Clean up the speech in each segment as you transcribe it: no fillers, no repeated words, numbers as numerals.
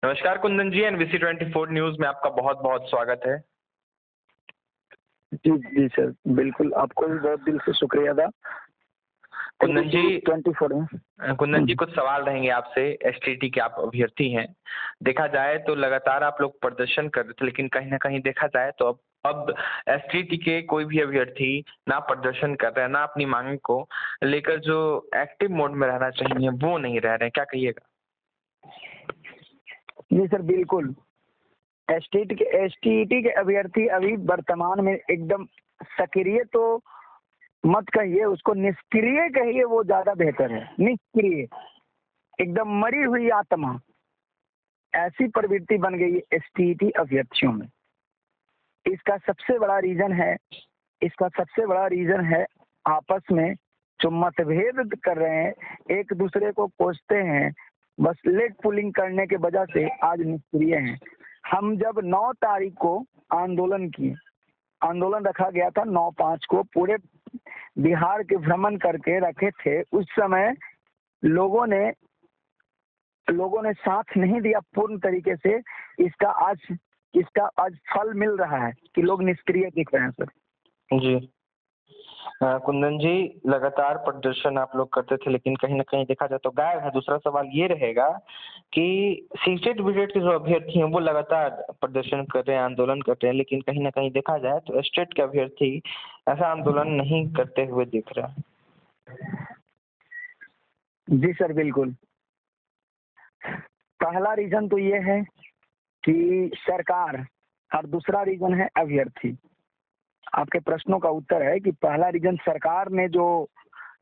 नमस्कार कुंदन जी, NBC 24 news में आपका बहुत बहुत स्वागत है। जी, जी सर, बिल्कुल आपको भी बहुत दिल से शुक्रिया अदा। कुंदन जी 24 में कुंदन जी कुछ सवाल रहेंगे आपसे। एसटीटी के आप अभ्यर्थी हैं। देखा जाए तो लगातार आप लोग प्रदर्शन कर रहे थे, लेकिन कहीं ना कहीं देखा जाए तो अब एसटीटी के कोई भी अभ्यर्थी ना प्रदर्शन कर रहे हैं, ना अपनी मांग को लेकर जो एक्टिव मोड में रहना चाहिए वो नहीं रह रहे हैं। क्या कहिएगा? जी सर, बिल्कुल एसटीटी के अभ्यर्थी अभी वर्तमान में एकदम सक्रिय तो मत कहिए, उसको निष्क्रिय कहिए, वो ज्यादा बेहतर है। निष्क्रिय, एकदम मरी हुई आत्मा, ऐसी प्रवृत्ति बन गई है एसटीटी अभ्यर्थियों में। इसका सबसे बड़ा रीजन है आपस में जो मतभेद कर रहे हैं, एक दूसरे को कोसते हैं, बस लेग पुलिंग करने के वजह से आज निष्क्रिय हैं। हम जब 9 तारीख को आंदोलन रखा गया था, 9/5 को पूरे बिहार के भ्रमण करके रखे थे, उस समय लोगों ने साथ नहीं दिया पूर्ण तरीके से। इसका आज फल मिल रहा है कि लोग निष्क्रिय दिख रहे हैं सर। जी कुंदन जी, लगातार प्रदर्शन आप लोग करते थे, लेकिन कहीं ना कहीं देखा जाए तो गायब है। दूसरा सवाल ये रहेगा कि सीटेट विटेट के जो अभ्यर्थी हैं वो लगातार प्रदर्शन कर रहे हैं, आंदोलन कर रहे हैं, लेकिन कहीं ना कहीं देखा जाए तो स्टेट के अभ्यर्थी ऐसा आंदोलन नहीं करते हुए दिख रहा है। जी सर, बिल्कुल। पहला रीजन तो ये है कि सरकार, और दूसरा रीजन है अभ्यर्थी। आपके प्रश्नों का उत्तर है कि पहला रीजन, सरकार ने जो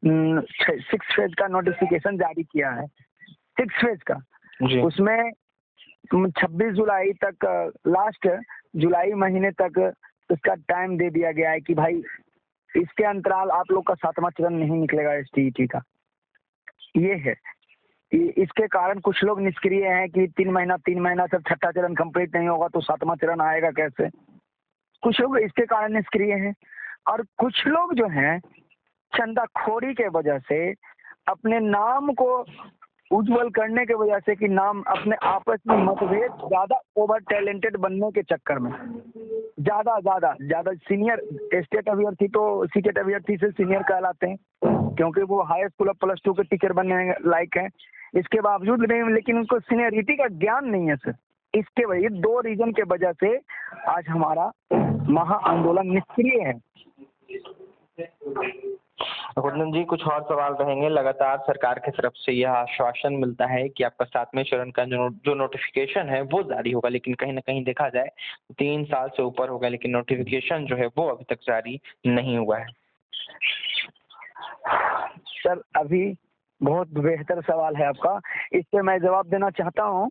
6 फेज का नोटिफिकेशन जारी किया है, 6 फेज का, उसमें 26 जुलाई तक, लास्ट जुलाई महीने तक उसका टाइम दे दिया गया है कि भाई इसके अंतराल आप लोग का 7वां चरण नहीं निकलेगा एसटीटी का। ये है, इसके कारण कुछ लोग निष्क्रिय हैं कि 3 महीना तक 6ठा चरण कंप्लीट नहीं होगा तो 7वां चरण आएगा कैसे। कुछ लोग इसके कारण निष्क्रिय हैं, और कुछ लोग जो हैं चंदाखोरी के वजह से, अपने नाम को उज्जवल करने के वजह से, कि नाम अपने आपस में मतभेद, ज्यादा ओवर टैलेंटेड बनने के चक्कर में, ज्यादा सीनियर स्टेट अभ्यर्थी तो सीटेट अभ्यर्थी से सीनियर कहलाते हैं, क्योंकि वो हाई स्कूल ऑफ +2 के टीचर बनने लायक हैं। इसके बावजूद नहीं, लेकिन उनको सीनियरिटी का ज्ञान नहीं है सर। इसके वजह 2 रीजन के वजह से आज हमारा महा आंदोलन निष्क्रिय है। कुंदन जी, कुछ और सवाल रहेंगे। लगातार सरकार की तरफ से यह आश्वासन मिलता है कि आपका 7वें चरण का जो नोटिफिकेशन है वो जारी होगा, लेकिन कहीं ना कहीं देखा जाए 3 साल से ऊपर हो गया, लेकिन नोटिफिकेशन जो है वो अभी तक जारी नहीं हुआ है। सर, अभी बहुत बेहतर सवाल है आपका। इस पे मैं जवाब देना चाहता हूँ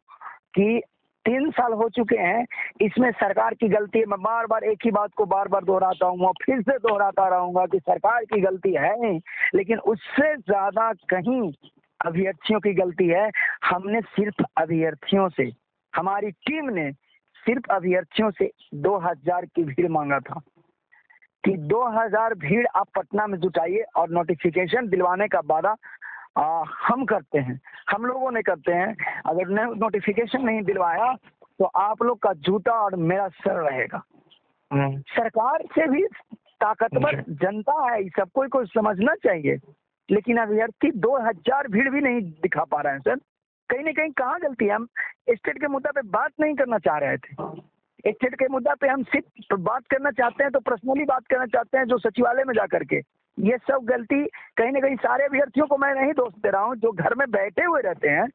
कि 3 साल हो चुके हैं, इसमें सरकार की गलती है। मैं बार बार एक ही बात को बार बार दोहराता हूँ और फिर से दोहराता रहूंगा कि सरकार की गलती है नहीं, लेकिन उससे ज्यादा कहीं अभ्यर्थियों की गलती है। हमने सिर्फ अभ्यर्थियों से, हमारी टीम ने सिर्फ अभ्यर्थियों से 2000 की भीड़ मांगा था कि 2000 भीड़ आप पटना में जुटाइए और नोटिफिकेशन दिलवाने का वादा हम करते हैं, हम लोगों ने करते हैं। अगर नोटिफिकेशन नहीं दिलवाया तो आप लोग का जूता और मेरा सर रहेगा। सरकार से भी ताकतवर जनता है, सबको को समझना चाहिए। लेकिन अभ्यर्थी 2000 भीड़ भी नहीं दिखा पा रहे हैं सर। कहीं ना कहीं कहाँ गलती है? हम स्टेट के मुद्दा पे बात नहीं करना चाह रहे थे। स्टेट के मुद्दा पे हम सिर्फ बात करना चाहते हैं तो पर्सनली बात करना चाहते हैं, जो सचिवालय में जा करके। ये सब गलती कहीं ना कहीं सारे अभ्यर्थियों को मैं नहीं दोष दे रहा हूँ, जो घर में बैठे हुए रहते हैं,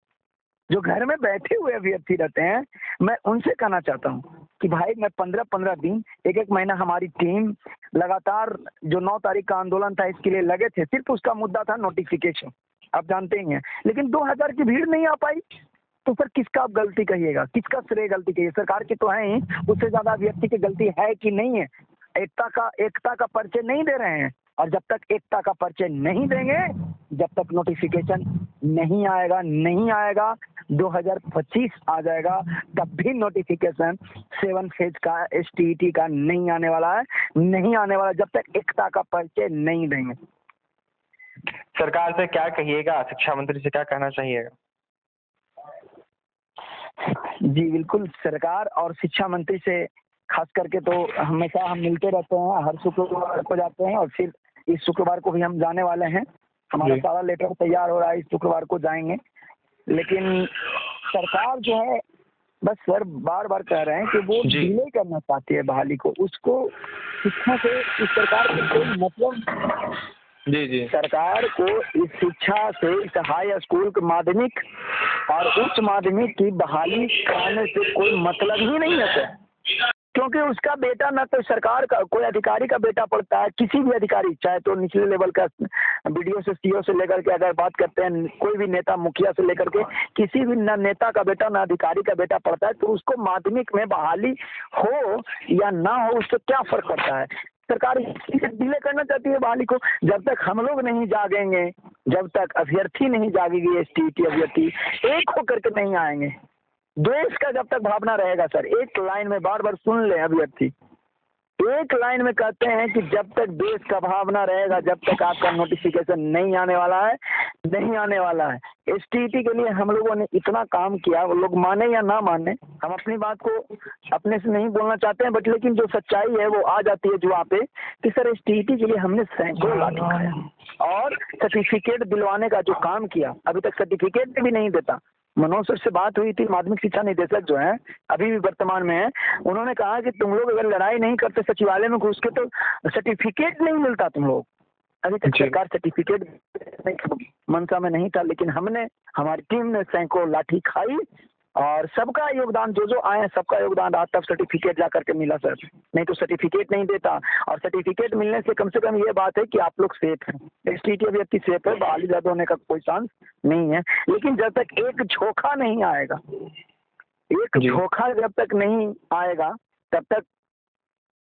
जो घर में बैठे हुए अभ्यर्थी रहते हैं, मैं उनसे कहना चाहता हूँ कि भाई मैं 15-15 दिन, 1-1 महीना हमारी टीम लगातार जो 9 तारीख का आंदोलन था इसके लिए लगे थे। सिर्फ उसका मुद्दा था नोटिफिकेशन, आप जानते ही हैं। लेकिन 2000 की भीड़ नहीं आ पाई तो सर किसका आप गलती कहिएगा? किसका श्रेय गलती कहिए? सरकार की तो है ही, उससे ज्यादा अभ्यर्थी की गलती है कि नहीं है? एकता का परिचय नहीं दे रहे हैं, और जब तक एकता का परिचय नहीं देंगे, जब तक नोटिफिकेशन नहीं आएगा 2025 आ जाएगा, तब भी नोटिफिकेशन 7 फेज का एसटीटी का नहीं आने वाला है, जब तक एकता का परिचय नहीं देंगे। सरकार से क्या कहिएगा? शिक्षा मंत्री से क्या कहना चाहिएगा? जी बिल्कुल, सरकार और शिक्षा मंत्री से खास करके तो हमेशा हम मिलते रहते हैं, हर शुक्रवार को जाते हैं और फिर इस शुक्रवार को भी हम जाने वाले हैं। हमारा जी। सारा लेटर तैयार हो रहा है, इस शुक्रवार को जाएँगे। लेकिन सरकार जो है बस सर बार-बार कह रहे हैं कि वो जी। डिले करना चाहती है बहाली को। उसको शिक्षा से इस सरकार को कोई मतलब जी, जी। सरकार को इस शिक्षा से इस हाई स्कूल के माध्यमिक और उच्च माध्यमिक की बहाली कराने से कोई मतलब ही नहीं है सर। क्योंकि उसका बेटा न तो सरकार का कोई अधिकारी का बेटा पढ़ता है, किसी भी अधिकारी, चाहे तो निचले लेवल का बीडीओ से सीओ से लेकर के अगर बात करते हैं, कोई भी नेता मुखिया से लेकर के किसी भी न नेता का बेटा न अधिकारी का बेटा पढ़ता है, तो उसको माध्यमिक में बहाली हो या ना हो उससे क्या फर्क पड़ता है। सरकार डिले करना चाहती है बहाली को। जब तक हम लोग नहीं जागेंगे, जब तक अभ्यर्थी नहीं जागेगी, एसटीईटी अभ्यर्थी एक होकर के नहीं आएंगे, देश का जब तक भावना रहेगा सर, एक लाइन में बार-बार सुन लें अभ्यर्थी, एक लाइन में कहते हैं कि जब तक देश का भावना रहेगा, जब तक आपका नोटिफिकेशन नहीं आने वाला है, नहीं आने वाला है। एसटीईटी के लिए हम लोगों ने इतना काम किया, वो लोग माने या ना माने, हम अपनी बात को अपने से नहीं बोलना चाहते हैं, बट लेकिन जो सच्चाई है वो आ जाती है जुआ पे कि सर एसटीईटी के लिए हमने सैकड़ों लाठी खाया और सर्टिफिकेट दिलवाने का जो काम किया, अभी तक सर्टिफिकेट भी नहीं देता। मनोज सर से बात हुई थी, माध्यमिक शिक्षा निदेशक जो हैं, अभी भी वर्तमान में है, उन्होंने कहा कि तुम लोग अगर लड़ाई नहीं करते सचिवालय में घुस के तो सर्टिफिकेट नहीं मिलता तुम लोग। अभी तक सरकार सर्टिफिकेट मनसा में नहीं था, लेकिन हमने, हमारी टीम ने सैकड़ों लाठी खाई और सबका योगदान, जो आए हैं सबका योगदान रहा, तब सर्टिफिकेट जा करके मिला सर। नहीं तो सर्टिफिकेट नहीं देता। और सर्टिफिकेट मिलने से कम ये बात है कि आप लोग सेफ हैं, एसटीईटी अभ्यर्थी सेफ है, बहाली रद्द होने का कोई चांस नहीं है। लेकिन जब तक एक झोंका नहीं आएगा, एक झोंका जब तक नहीं आएगा, तब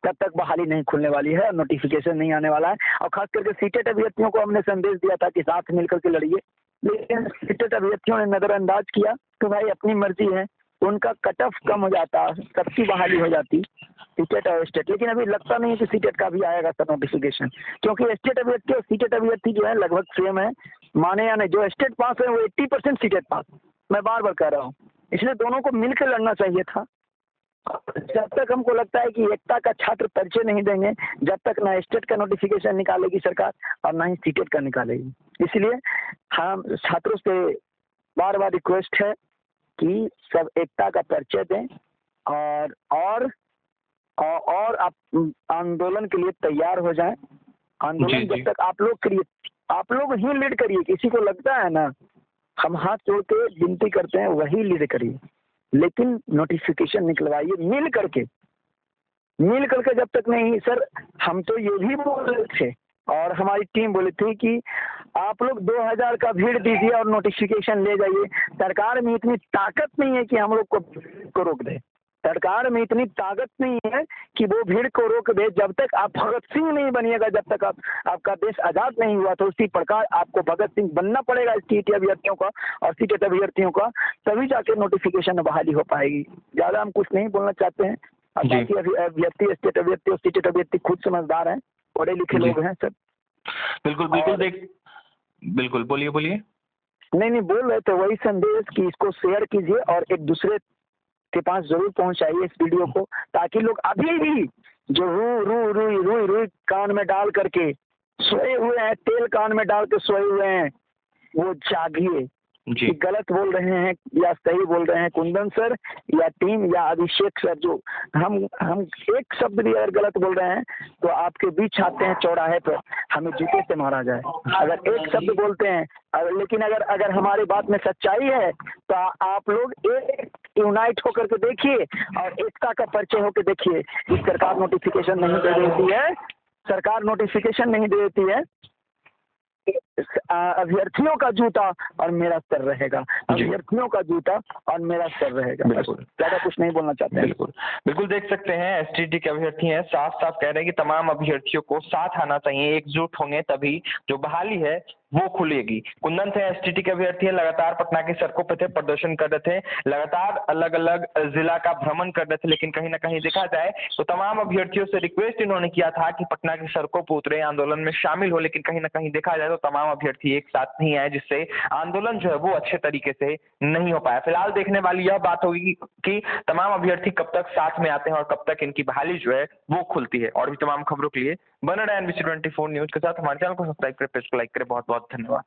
तक बहाली नहीं खुलने वाली है, नोटिफिकेशन नहीं आने वाला है। और खास करके सीटेट अभ्यर्थियों को हमने संदेश दिया था कि साथ मिलकर के लड़िए, लेकिन सीटेट अभ्यर्थियों ने नजरअंदाज किया। तो भाई अपनी मर्जी है, उनका कट ऑफ कम हो जाता, सबकी बहाली हो जाती सीटेट और स्टेट। लेकिन अभी लगता नहीं है कि सीटेट का भी आएगा सर नोटिफिकेशन, क्योंकि स्टेट अभ्यर्थी और सीटेट अभ्यर्थी जो है लगभग सेम है, माने या नहीं। जो स्टेट पास है वो 80% सीटेट पास, मैं बार बार कह रहा हूँ, इसलिए दोनों को मिलकर लड़ना चाहिए था। जब तक हमको लगता है कि एकता का छात्र परिचय नहीं देंगे, जब तक ना स्टेट का नोटिफिकेशन निकालेगी सरकार और ना ही सीटेट का निकालेगी। इसलिए हम छात्रों से बार बार रिक्वेस्ट है कि सब एकता का परिचय दें और आप आंदोलन के लिए तैयार हो जाएं। आंदोलन जब तक आप लोग करिए, आप लोग ही लीड करिए। किसी को लगता है ना, हम हाथ जोड़ के विनती करते हैं, वही लीड करिए, लेकिन नोटिफिकेशन निकलवाइए मिल करके जब तक नहीं। सर हम तो ये भी बोल रहे थे और हमारी टीम बोली थी कि आप लोग 2000 का भीड़ दीजिए और नोटिफिकेशन ले जाइए। सरकार में इतनी ताकत नहीं है कि हम लोग को रोक दे। सरकार में इतनी ताकत नहीं है कि वो भीड़ को रोक दे। जब तक आप भगत सिंह नहीं बनिएगा, जब तक आपका देश आज़ाद नहीं हुआ, तो उसी प्रकार आपको भगत सिंह बनना पड़ेगा एसटीईटी अभ्यर्थियों का और सीटेट अभ्यर्थियों का, तभी जाके नोटिफिकेशन में बहाली हो पाएगी। ज़्यादा हम कुछ नहीं बोलना चाहते हैं। और बाकी अभ्यर्थी, स्टेट अभ्यर्थी और सीटेट अभ्यर्थी खुद समझदार हैं, पढ़े लिखे लोग हैं सर। बिल्कुल बिल्कुल, बोलिए। नहीं बोल रहे थे वही संदेश कि इसको शेयर कीजिए और एक दूसरे के पास जरूर पहुंचाइए इस वीडियो को, ताकि लोग अभी भी जो रू कान में डाल करके सोए हुए हैं, तेल कान में डाल के सोए हुए हैं, वो जागिए कि गलत बोल रहे हैं या सही बोल रहे हैं। कुंदन सर या टीम या अभिषेक सर, जो हम एक शब्द भी अगर गलत बोल रहे हैं तो आपके बीच आते हैं चौराहे पर, हमें जूते से मारा जाए। अगर एक शब्द बोलते हैं, लेकिन अगर हमारी बात में सच्चाई है तो आप लोग एक यूनाइट होकर के देखिए और एकता का परिचय होकर देखिए। इस सरकार नोटिफिकेशन नहीं दे देती है, सरकार नोटिफिकेशन नहीं दे देती है, अभ्यर्थियों का जूता और मेरा सर रहेगा, अभ्यर्थियों का जूता और मेरा सर रहेगा। बिल्कुल, ज़्यादा कुछ नहीं बोलना चाहते हैं। बिल्कुल देख सकते हैं एसटीईटी के अभ्यर्थी हैं, साफ कह रहे हैं कि तमाम अभ्यर्थियों को साथ आना चाहिए, एकजुट होंगे तभी जो बहाली है वो खुलेगी। कुंदन थे एसटीटी के अभ्यर्थी हैं, लगातार पटना की सड़कों पे थे, प्रदर्शन कर रहे थे, लगातार अलग अलग जिला का भ्रमण कर रहे थे, लेकिन कहीं ना कहीं देखा जाए तो तमाम अभ्यर्थियों से रिक्वेस्ट इन्होंने किया था कि पटना की सड़कों पर उतरे, आंदोलन में शामिल हो, लेकिन कहीं ना कहीं देखा जाए तो तमाम अभ्यर्थी एक साथ नहीं आए, जिससे आंदोलन जो है वो अच्छे तरीके से नहीं हो पाया। फिलहाल देखने वाली यह बात होगी कि तमाम अभ्यर्थी कब तक साथ में आते हैं और कब तक इनकी बहाली जो है वो खुलती है। और भी तमाम खबरों के लिए बने रहे NBC 24 न्यूज के साथ। हमारे चैनल को सब्सक्राइब करें, पेज को लाइक करें। बहुत बहुत धन्यवाद।